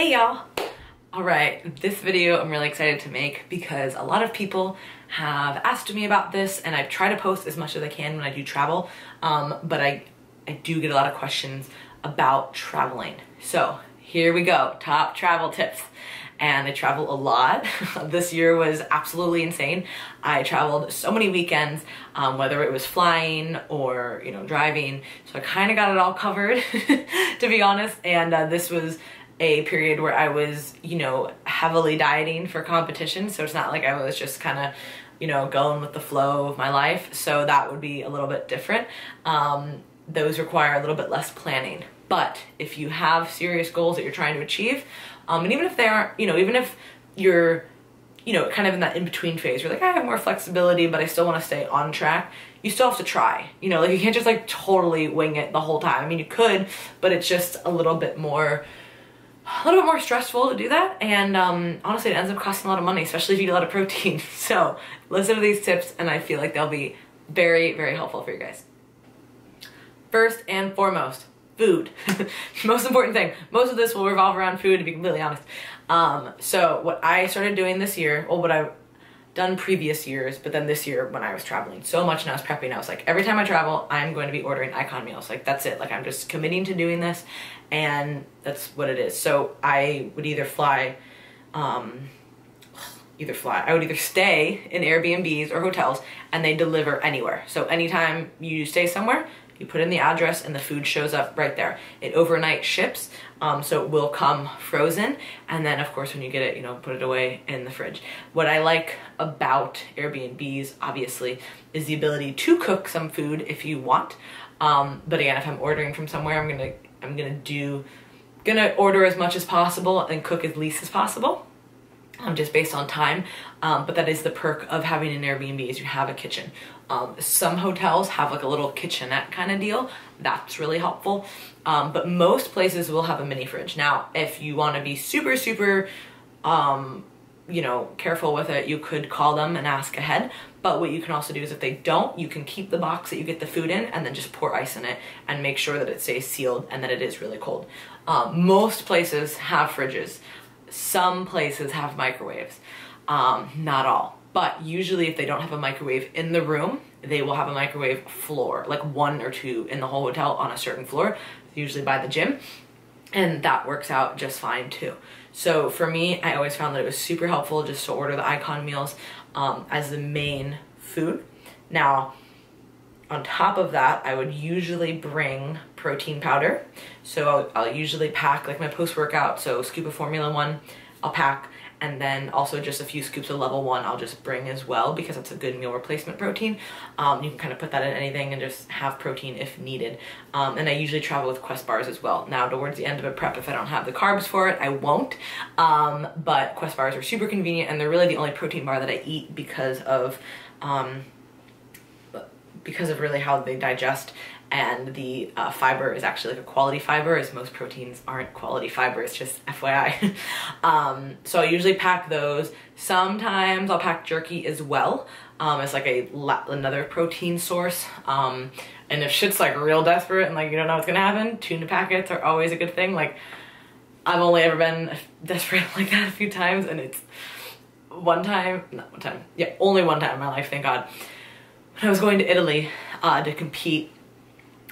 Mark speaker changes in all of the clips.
Speaker 1: Hey y'all! Alright, this video I'm really excited to make because a lot of people have asked me about this, and I try to post as much as I can when I do travel, but I do get a lot of questions about traveling. So here we go, top travel tips. And I travel a lot. This year was absolutely insane. I traveled so many weekends, whether it was flying or driving, so I kind of got it all covered to be honest. And this was a period where I was heavily dieting for competition, so it's not like I was just kind of going with the flow of my life, so that would be a little bit different. Those require a little bit less planning. But if you have serious goals that you're trying to achieve, and even if they aren't, even if you're, kind of in that in-between phase, you're like, I have more flexibility, but I still want to stay on track, you still have to try. Like, you can't just like totally wing it the whole time. I mean, you could, but it's just a little bit more stressful to do that. And honestly, it ends up costing a lot of money, especially if you eat a lot of protein. So listen to these tips, and I feel like they'll be very, very helpful for you guys. First and foremost, food. Most important thing. Most of this will revolve around food, to be completely honest. So what I started doing this year, well, what I've done previous years, but then this year when I was traveling so much and I was prepping, I was like, every time I travel, I'm going to be ordering Icon meals. Like, that's it. Like, I'm just committing to doing this, and that's what it is. So I would either fly, I would either stay in Airbnbs or hotels, and they deliver anywhere. So anytime you stay somewhere, you put in the address and the food shows up right there. It overnight ships, so it will come frozen. And then of course when you get it, put it away in the fridge. What I like about Airbnbs, obviously, is the ability to cook some food if you want. But again, if I'm ordering from somewhere, I'm gonna order as much as possible and cook as least as possible. Just based on time, but that is the perk of having an Airbnb, is you have a kitchen. Some hotels have like a little kitchenette kind of deal. That's really helpful. But most places will have a mini fridge. Now, if you want to be super, super, careful with it, you could call them and ask ahead. But what you can also do is, if they don't, you can keep the box that you get the food in and then just pour ice in it and make sure that it stays sealed and that it is really cold. Most places have fridges. Some places have microwaves, not all. But usually if they don't have a microwave in the room, they will have a microwave floor, like 1 or 2 in the whole hotel on a certain floor, usually by the gym. And that works out just fine too. So for me, I always found that it was super helpful just to order the Icon meals as the main food. Now, on top of that, I would usually bring protein powder. So I'll usually pack like my post-workout, so scoop of Formula 1, I'll pack, and then also just a few scoops of Level 1 I'll just bring as well, because it's a good meal replacement protein. You can kind of put that in anything and just have protein if needed. And I usually travel with Quest bars as well. Now, towards the end of a prep, if I don't have the carbs for it, I won't. But Quest bars are super convenient, and they're really the only protein bar that I eat because of really how they digest, and the fiber is actually like a quality fiber, as most proteins aren't quality fiber, it's just FYI. So I usually pack those. Sometimes I'll pack jerky as well, as like another protein source. And if shit's like real desperate and like you don't know what's gonna happen, tuna packets are always a good thing. Like, I've only ever been desperate like that a few times, and it's only one time in my life, thank God. When I was going to Italy to compete,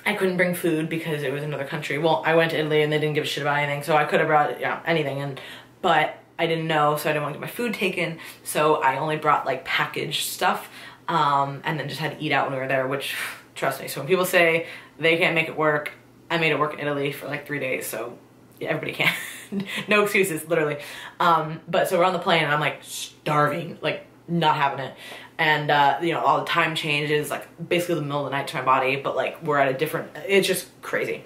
Speaker 1: I couldn't bring food because it was another country. Well, I went to Italy and they didn't give a shit about anything, so I could have brought anything, but I didn't know, so I didn't want to get my food taken, so I only brought like packaged stuff, and then just had to eat out when we were there, which, trust me, so when people say they can't make it work, I made it work in Italy for like 3 days, so yeah, everybody can. No excuses, literally. But so we're on the plane and I'm like starving, like not having it. And, all the time changes, like basically the middle of the night to my body, but like we're at a different, it's just crazy.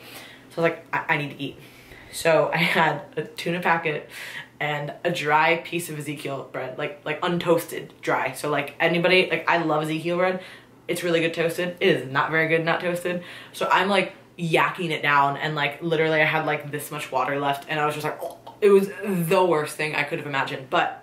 Speaker 1: So I was like, I need to eat. So I had a tuna packet and a dry piece of Ezekiel bread, like untoasted dry. So like anybody, like I love Ezekiel bread. It's really good toasted. It is not very good not toasted. So I'm like yakking it down, and like literally I had like this much water left, and I was just like, oh, it was the worst thing I could have imagined. But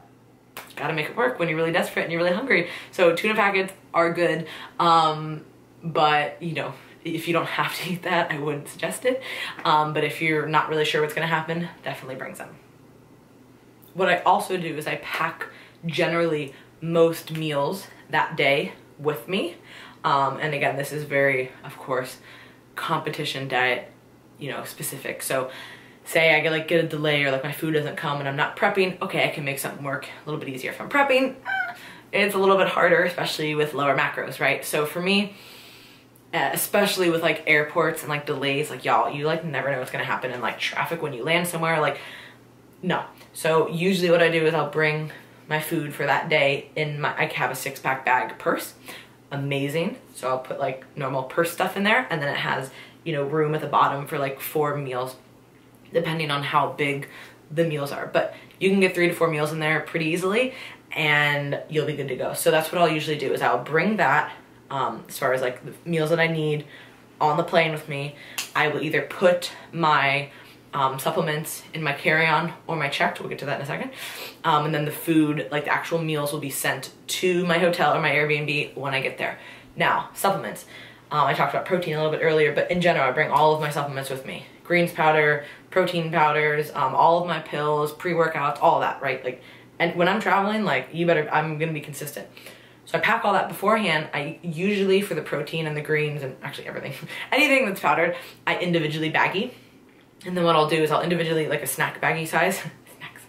Speaker 1: gotta make it work when you're really desperate and you're really hungry. So tuna packets are good, but if you don't have to eat that, I wouldn't suggest it. But if you're not really sure what's gonna happen, definitely bring some. what I also do is I pack generally most meals that day with me. And again, this is very, of course, competition diet, you know, specific. So say I get a delay or like my food doesn't come and I'm not prepping, okay, I can make something work a little bit easier. If I'm prepping, it's a little bit harder, especially with lower macros, right? So for me, especially with like airports and like delays, like y'all, you like never know what's gonna happen in like traffic when you land somewhere, like no. So usually what I do is I'll bring my food for that day in my, I have a 6-pack bag purse. Amazing. So I'll put like normal purse stuff in there, and then it has, you know, room at the bottom for like 4 meals, depending on how big the meals are. But you can get 3 to 4 meals in there pretty easily and you'll be good to go. So that's what I'll usually do is I'll bring that as far as like the meals that I need on the plane with me. I will either put my supplements in my carry-on or my checked, we'll get to that in a second. And then the food, like the actual meals, will be sent to my hotel or my Airbnb when I get there. Now, supplements. I talked about protein a little bit earlier, but in general, I bring all of my supplements with me. Greens powder, protein powders, all of my pills, pre-workouts, all of that, right? Like, and when I'm traveling, like, I'm gonna be consistent. So I pack all that beforehand. I usually, for the protein and the greens and actually everything, anything that's powdered, I individually baggie. And then what I'll do is I'll individually, like a snack baggie size, snacks,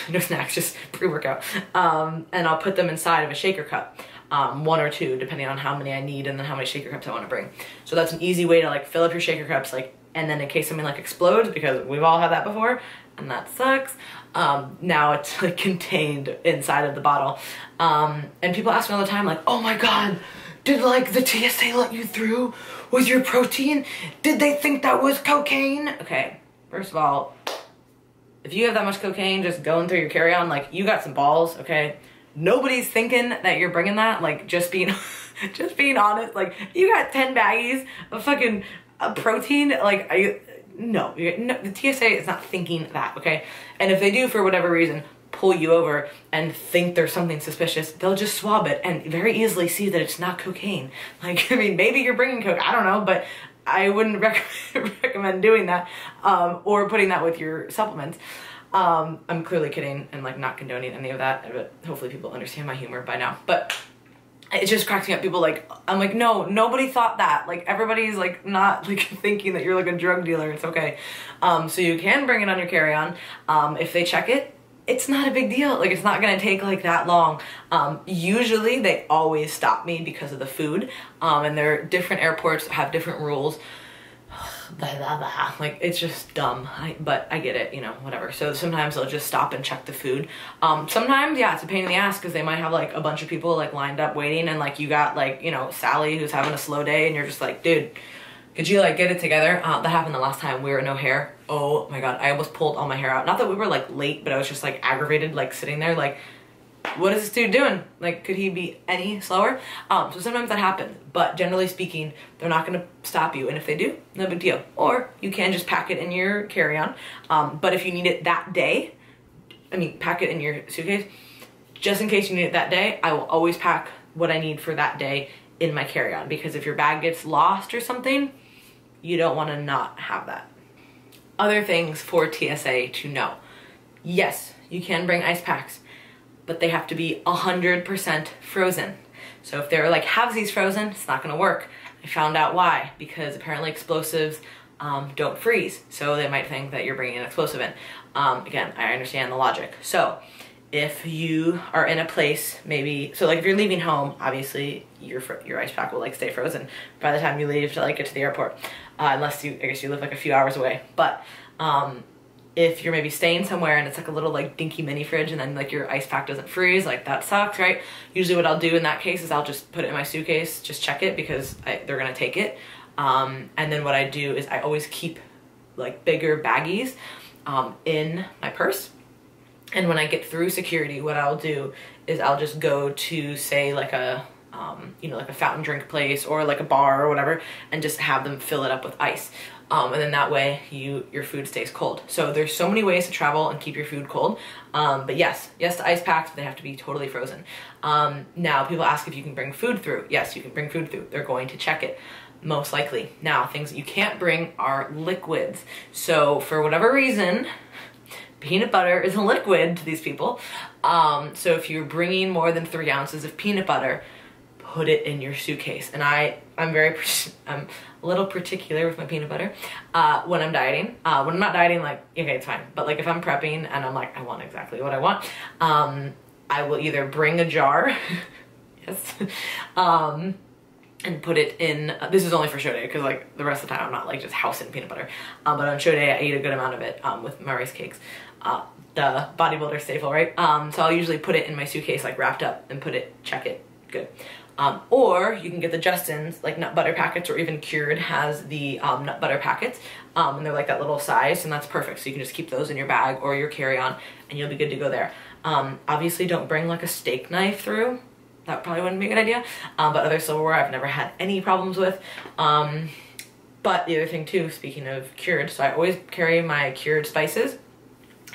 Speaker 1: no snacks, just pre-workout, and I'll put them inside of a shaker cup, 1 or 2, depending on how many I need and then how many shaker cups I want to bring. So that's an easy way to like fill up your shaker cups, like, and then in case something like explodes, because we've all had that before, and that sucks, now it's like contained inside of the bottle. And people ask me all the time, like, oh my God, did like the TSA let you through with your protein? Did they think that was cocaine? Okay, first of all, if you have that much cocaine just going through your carry-on, like, you got some balls, okay? Nobody's thinking that you're bringing that, like, just being just being honest, like, you got 10 baggies of fucking protein, like, no, the TSA is not thinking that, okay? And if they do, for whatever reason, pull you over and think there's something suspicious, they'll just swab it and very easily see that it's not cocaine. Like, I mean, maybe you're bringing coke, I don't know, but I wouldn't recommend doing that, or putting that with your supplements. I'm clearly kidding and like not condoning any of that, but hopefully people understand my humor by now. But it just cracks me up. People like, I'm like, no, nobody thought that. Like, everybody's like not like thinking that you're like a drug dealer. It's okay. So you can bring it on your carry-on. If they check it, it's not a big deal. Like, it's not gonna take like that long. Usually they always stop me because of the food. And their different airports have different rules. Blah, blah, blah. Like, it's just dumb, but I get it, you know, whatever. So sometimes they'll just stop and check the food. Sometimes, yeah, it's a pain in the ass because they might have like a bunch of people like lined up waiting, and like you got like, you know, Sally who's having a slow day, and you're just like, dude, could you like get it together? That happened the last time we were in O'Hare. Oh my God, I almost pulled all my hair out. Not that we were like late, but I was just like aggravated, like sitting there like, what is this dude doing? Like, could he be any slower? So sometimes that happens, but generally speaking, they're not gonna stop you. And if they do, no big deal. Or you can just pack it in your carry-on. But if you need it that day, I mean, pack it in your suitcase. Just in case you need it that day, I will always pack what I need for that day in my carry-on, because if your bag gets lost or something, you don't wanna not have that. Other things for TSA to know. Yes, you can bring ice packs, but they have to be 100% frozen. So if they're like halvesies frozen, it's not gonna work. I found out why, because apparently explosives don't freeze. So they might think that you're bringing an explosive in. Again, I understand the logic. So if you are in a place, maybe, so like if you're leaving home, obviously your ice pack will like stay frozen by the time you leave to like get to the airport. Unless I guess you live like a few hours away. But if you're maybe staying somewhere and it's like a little like dinky mini fridge and then like your ice pack doesn't freeze, like that sucks, right? Usually what I'll do in that case is I'll just put it in my suitcase, just check it because they're gonna take it. And then what I do is I always keep like bigger baggies in my purse. And when I get through security, what I'll do is I'll just go to, say, like a, you know, like a fountain drink place or like a bar or whatever, and just have them fill it up with ice. And then that way your food stays cold. So there's so many ways to travel and keep your food cold. But yes to ice packs, but they have to be totally frozen. Now people ask if you can bring food through. Yes, you can bring food through. They're going to check it, most likely. Now, things that you can't bring are liquids. So for whatever reason, peanut butter is a liquid to these people. So if you're bringing more than 3 ounces of peanut butter, put it in your suitcase. And I'm a little particular with my peanut butter when I'm dieting. When I'm not dieting, like, okay, it's fine. But like if I'm prepping and I'm like, I want exactly what I want, I will either bring a jar, yes, and put it in, this is only for show day, because like the rest of the time I'm not like just housing peanut butter. But on show day I eat a good amount of it with my rice cakes. The bodybuilder staple, right? So I'll usually put it in my suitcase, like wrapped up, and put it, check it, good. Or you can get the Justin's like nut butter packets, or even Cured has the nut butter packets, and they're like that little size, and that's perfect. So you can just keep those in your bag or your carry-on, and you'll be good to go there. Obviously don't bring like a steak knife through. That probably wouldn't be a good idea. But other silverware I've never had any problems with. But the other thing too, speaking of Cured, so I always carry my Cured spices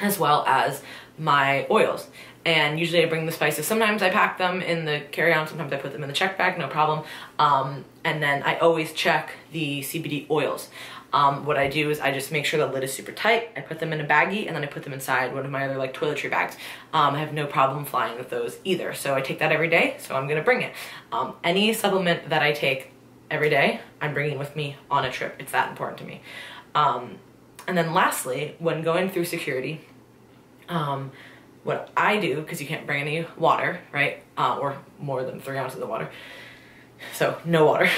Speaker 1: as well as my oils. And usually I bring the spices. Sometimes I pack them in the carry-on, sometimes I put them in the check bag, no problem. And then I always check the CBD oils. What I do is I just make sure the lid is super tight. I put them in a baggie, and then I put them inside one of my other like toiletry bags. I have no problem flying with those either. So I take that every day, so I'm gonna bring it. Any supplement that I take every day, I'm bringing with me on a trip. It's that important to me. And then lastly, when going through security, what I do, because you can't bring any water, right? Or more than 3 ounces of water. So no water.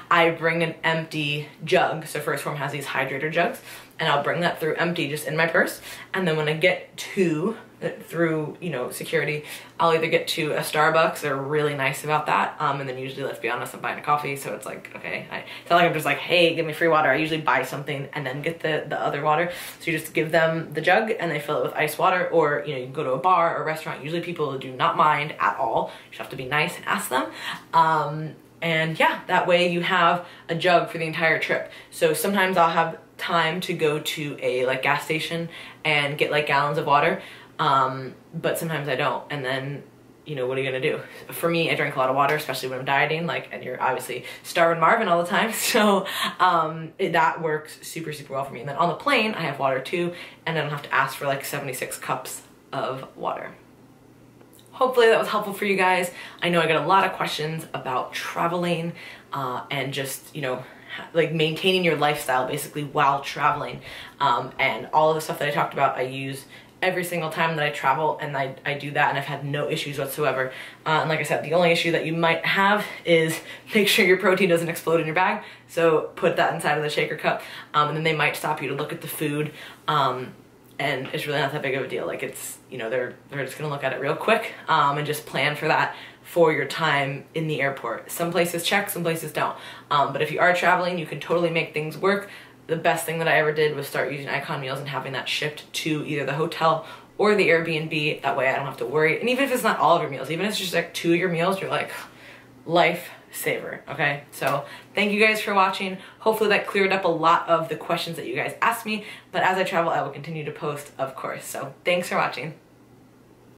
Speaker 1: I bring an empty jug. So First Form has these hydrator jugs, and I'll bring that through empty just in my purse. And then when I get to, through, you know, security, I'll either get to a Starbucks. They're really nice about that. And then usually, let's be honest, I'm buying a coffee. So it's like, okay, it's not like I'm just like, hey, give me free water. I usually buy something and then get the other water. So you just give them the jug and they fill it with ice water, or, you know, you can go to a bar or a restaurant. Usually people do not mind at all. You just have to be nice and ask them. And yeah, that way you have a jug for the entire trip. So sometimes I'll have time to go to a like gas station and get like gallons of water. But sometimes I don't. And then, you know, what are you gonna do? For me, I drink a lot of water, especially when I'm dieting, like, and you're obviously starving Marvin all the time. So, that works super, super well for me. And then on the plane, I have water too, and I don't have to ask for like 76 cups of water. Hopefully that was helpful for you guys. I know I got a lot of questions about traveling and just, you know, like maintaining your lifestyle basically while traveling. And all of the stuff that I talked about, I use every single time that I travel, and I do that, and I've had no issues whatsoever. And like I said, the only issue that you might have is make sure your protein doesn't explode in your bag. So put that inside of the shaker cup, and then they might stop you to look at the food. And it's really not that big of a deal. Like, it's, you know, they're just gonna look at it real quick, and just plan for that for your time in the airport. Some places check, some places don't. But if you are traveling, you can totally make things work. The best thing that I ever did was start using Icon Meals and having that shipped to either the hotel or the Airbnb. That way I don't have to worry. And even if it's not all of your meals, even if it's just like 2 of your meals, you're like, life saver, okay? So thank you guys for watching. Hopefully that cleared up a lot of the questions that you guys asked me. But as I travel, I will continue to post, of course. So thanks for watching.